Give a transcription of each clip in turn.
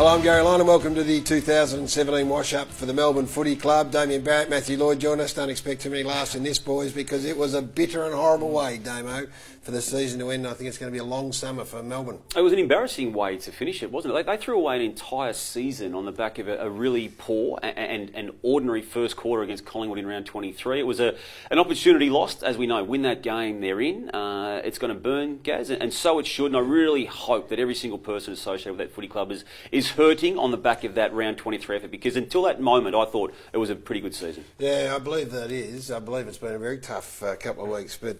Hello, I'm Gary Lyon and welcome to the 2017 wash-up for the Melbourne Footy Club. Damien Barrett, Matthew Lloyd join us. Don't expect too many laughs in this, boys, because it was a bitter and horrible way, Damo, for the season to end. I think it's going to be a long summer for Melbourne. It was an embarrassing way to finish it, wasn't it? They threw away an entire season on the back of a really poor and ordinary first quarter against Collingwood in round 23. It was an opportunity lost. As we know, win that game they're in. It's going to burn, Gaz, and so it should. And I really hope that every single person associated with that footy club is hurting on the back of that round 23 effort, because until that moment I thought it was a pretty good season. Yeah, I believe that is. I believe it's been a very tough couple of weeks. But,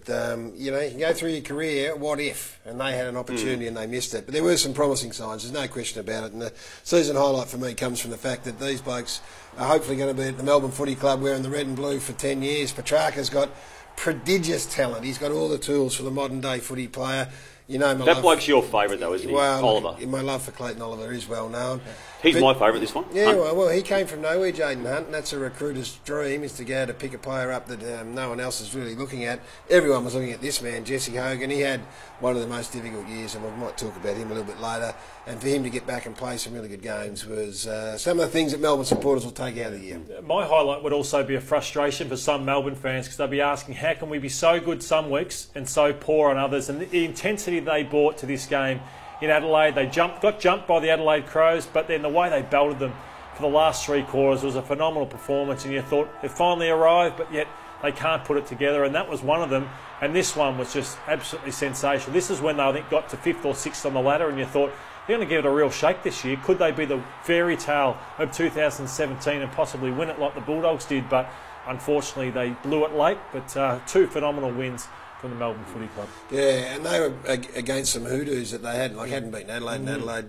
you know, you can go through your career, what if? And they had an opportunity and they missed it. But there were some promising signs, there's no question about it. And the season highlight for me comes from the fact that these blokes are hopefully going to be at the Melbourne Footy Club wearing the red and blue for 10 years. Petrarca's got prodigious talent. He's got all the tools for the modern day footy player. You know, that bloke's your favourite though, isn't he? Well, Oliver. My love for Clayton Oliver is well known. He's my favourite, this one. Yeah, well, he came from nowhere, Jaden Hunt, and that's a recruiter's dream, is to go to pick a player up that no one else is really looking at. Everyone was looking at this man, Jesse Hogan. He had one of the most difficult years, and we might talk about him a little bit later. And for him to get back and play some really good games was some of the things that Melbourne supporters will take out of the year. My highlight would also be a frustration for some Melbourne fans, because they'll be asking, how can we be so good some weeks and so poor on others? And the intensity they brought to this game in Adelaide, they got jumped by the Adelaide Crows, but then the way they belted them for the last three quarters was a phenomenal performance, and you thought they've finally arrived, but yet they can't put it together, and that was one of them. And this one was just absolutely sensational. This is when they, I think, got to 5th or 6th on the ladder, and you thought, they're going to give it a real shake this year. Could they be the fairy tale of 2017 and possibly win it like the Bulldogs did? But unfortunately, they blew it late. But two phenomenal wins from the Melbourne Footy Club. Yeah, and they were against some hoodoos that they hadn't beaten Adelaide. And Adelaide,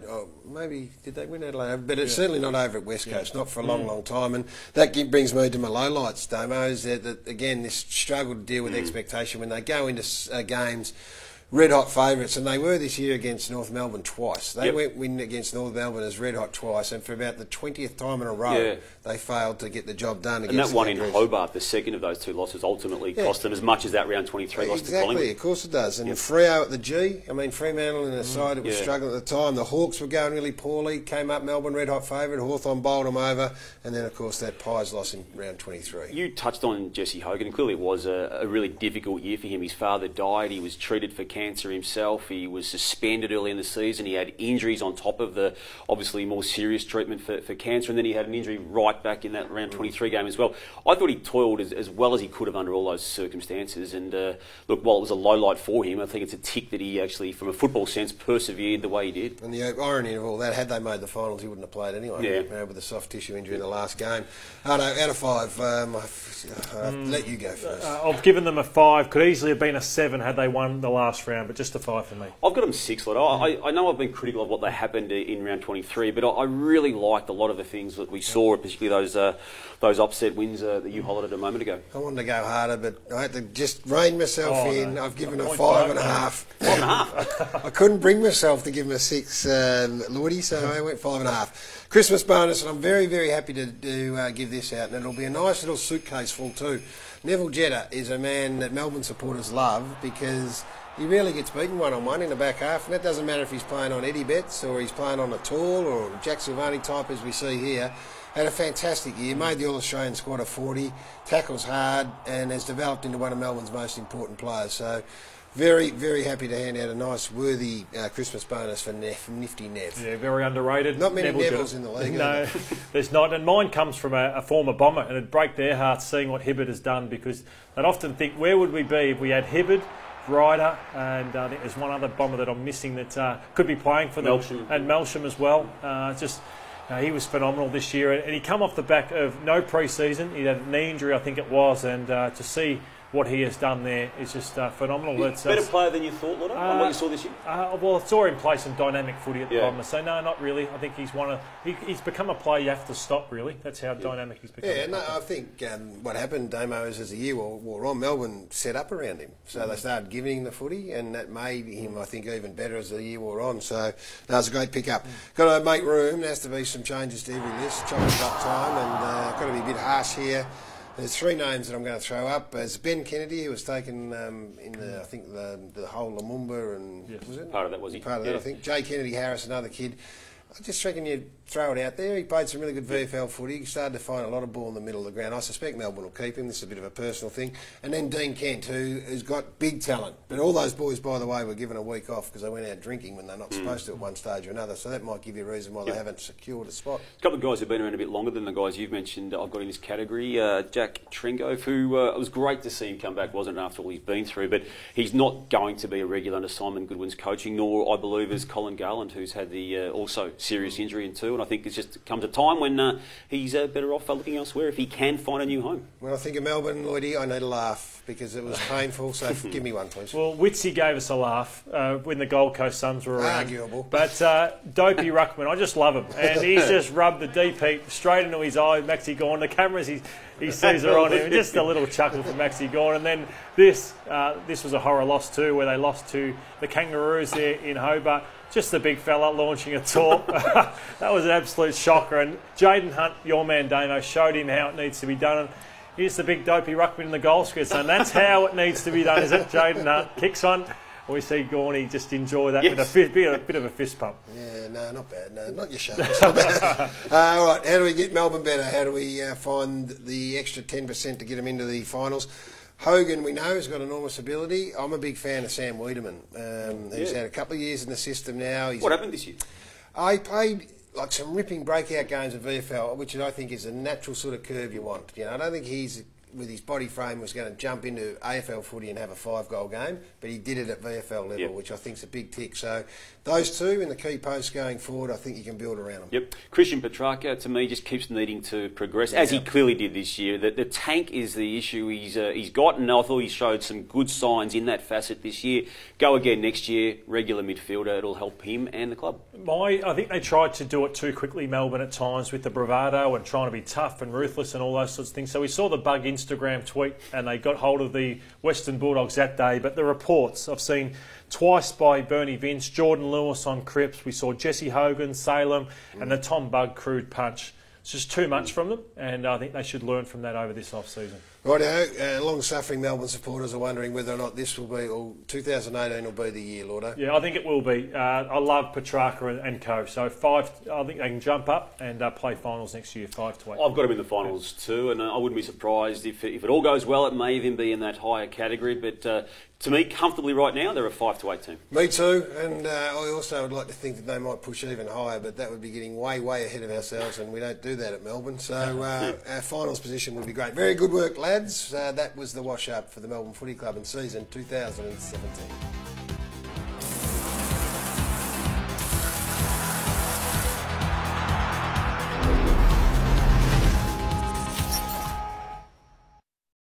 maybe did they win Adelaide? But it's certainly not over at West Coast, not for a long time. And that brings me to my lowlights, Damo, is that again, this struggle to deal with expectation when they go into games red-hot favourites, and they were this year against North Melbourne twice. They win against North Melbourne as red-hot twice, and for about the 20th time in a row, they failed to get the job done. And that one in Hobart, the second of those two losses, ultimately cost them as much as that round 23 loss to Collingwood. Exactly, of course it does. And Freo at the G, I mean, Fremantle in the side that was struggling at the time. The Hawks were going really poorly, came up Melbourne red-hot favourite, Hawthorn bowled them over, and then, of course, that Pies loss in round 23. You touched on Jesse Hogan, and clearly it was a really difficult year for him. His father died, he was treated for cancer himself. He was suspended early in the season. He had injuries on top of the obviously more serious treatment for cancer, and then he had an injury right back in that round 23 game as well. I thought he toiled as well as he could have under all those circumstances, and look, while it was a low light for him, I think it's a tick that he actually, from a football sense, persevered the way he did. And the irony of all that, had they made the finals, he wouldn't have played anyway. With a soft tissue injury in the last game. Out of 5, I'll let you go first. I've given them a 5. Could easily have been a 7 had they won the last round, but just a 5 for me. I've got them 6. I know I've been critical of what they happened in round 23, but I really liked a lot of the things that we saw, particularly those upset wins that you highlighted a moment ago. I wanted to go harder, but I had to just rein myself in. No. I've given a 5.5. 5.5? I couldn't bring myself to give him a 6, Lordy, so I went 5.5. Christmas bonus, and I'm very, very happy to give this out, and it'll be a nice little suitcase full too. Neville Jetta is a man that Melbourne supporters love because he rarely gets beaten one-on-one in the back half, and that doesn't matter if he's playing on Eddie Betts or he's playing on a tall or Jack Silvani type as we see here. Had a fantastic year, made the All-Australian squad of 40, tackles hard, and has developed into one of Melbourne's most important players. So very, very happy to hand out a nice, worthy Christmas bonus for Nifty Nev. Yeah, very underrated. Not many Nevilles in the league. No, there's not. And mine comes from a former Bomber, and it'd break their hearts seeing what Hibberd has done, because they'd often think, where would we be if we had Hibberd, Ryder, and I think there's one other Bomber that I'm missing that could be playing for them, and Melsham as well. He was phenomenal this year, and he come off the back of no pre-season. He had a knee injury, I think it was, and to see what he has done there is just phenomenal. Better player than you thought, Lotto, on what you saw this year? Well, I saw him play some dynamic footy at the bottom. So no, not really. I think he's become a player you have to stop, really. That's how dynamic he's become. Yeah, no, I think what happened, Damo, is as the year wore on, Melbourne set up around him. So they started giving him the footy, and that made him, I think, even better as the year wore on. So that was a great pick-up. Got to make room. There has to be some changes to every list. Chocolate up time, and got to be a bit harsh here. There's 3 names that I'm going to throw up. There's Ben Kennedy, who was taken in I think the whole Lumumba, and was it? Part of that, was he? Part of that, I think. Jay Kennedy Harris, another kid. I just reckon you'd throw it out there. He played some really good VFL footy. He started to find a lot of ball in the middle of the ground. I suspect Melbourne will keep him. This is a bit of a personal thing. And then Dean Kent, who's got big talent. But all those boys, by the way, were given a week off because they went out drinking when they're not supposed to at one stage or another. So that might give you a reason why they haven't secured a spot. A couple of guys who've been around a bit longer than the guys you've mentioned I've got in this category. Jack Tringove, who it was great to see him come back, wasn't it, after all he's been through, but he's not going to be a regular under Simon Goodwin's coaching, nor, I believe, is Colin Garland, who's had the also serious injury in two, and I think it's just comes a time when he's better off looking elsewhere if he can find a new home. When I think of Melbourne, Lloydie, I need a laugh because it was painful, so give me one, please. Well, Witsy gave us a laugh when the Gold Coast Suns were around. Arguable. But Dopey Ruckman, I just love him. And he's just rubbed the deep heat straight into his eye, Maxi Gawn. The cameras, he sees are on him. Just a little chuckle from Maxi Gawn. And then this was a horror loss too, where they lost to the Kangaroos there in Hobart. Just the big fella launching a taunt. That was an absolute shocker. And Jaden Hunt, your man Damo, showed him how it needs to be done. And here's the big Dopey Ruckman in the goal script, and that's how it needs to be done, is it? Jaden Hunt kicks one. We see Gorney just enjoy that with a bit of a fist pump. Yeah, no, not bad. No, not your show. It's not bad. All right, how do we get Melbourne better? How do we find the extra 10% to get them into the finals? Hogan, we know, has got enormous ability. I'm a big fan of Sam Wiedemann. He's had a couple of years in the system now. What happened this year? I played like some ripping breakout games of VFL, which I think is a natural sort of curve you want. You know, I don't think he's, with his body frame, was going to jump into AFL footy and have a 5-goal game, but he did it at VFL level, which I think is a big tick. So those two in the key posts going forward, I think you can build around them. Yep. Christian Petrarca, to me, just keeps needing to progress, as he clearly did this year. The tank is the issue he's got, and I thought he showed some good signs in that facet this year. Go again next year, regular midfielder. It'll help him and the club. I think they tried to do it too quickly, Melbourne, at times, with the bravado and trying to be tough and ruthless and all those sorts of things. So we saw the bug Instagram tweet, and they got hold of the Western Bulldogs that day. But the reports I've seen twice by Bernie Vince, Jordan Lewis on Cripps. We saw Jesse Hogan, Salem, and the Tom Bug crude punch. It's just too much from them, and I think they should learn from that over this off-season. Righto, long-suffering Melbourne supporters are wondering whether or not this will be, or 2018 will be the year, Lordo. Yeah, I think it will be. I love Petrarca and co. So I think they can jump up and play finals next year, 5 to 8. I've got them in the finals too, and I wouldn't be surprised if it all goes well. It may even be in that higher category, but to me, comfortably right now, they're a 5 to 8 team. Me too, and I also would like to think that they might push even higher, but that would be getting way, way ahead of ourselves, and we don't do that at Melbourne. So our finals position would be great. Very good work, lads. That was the wash-up for the Melbourne Footy Club in season 2017.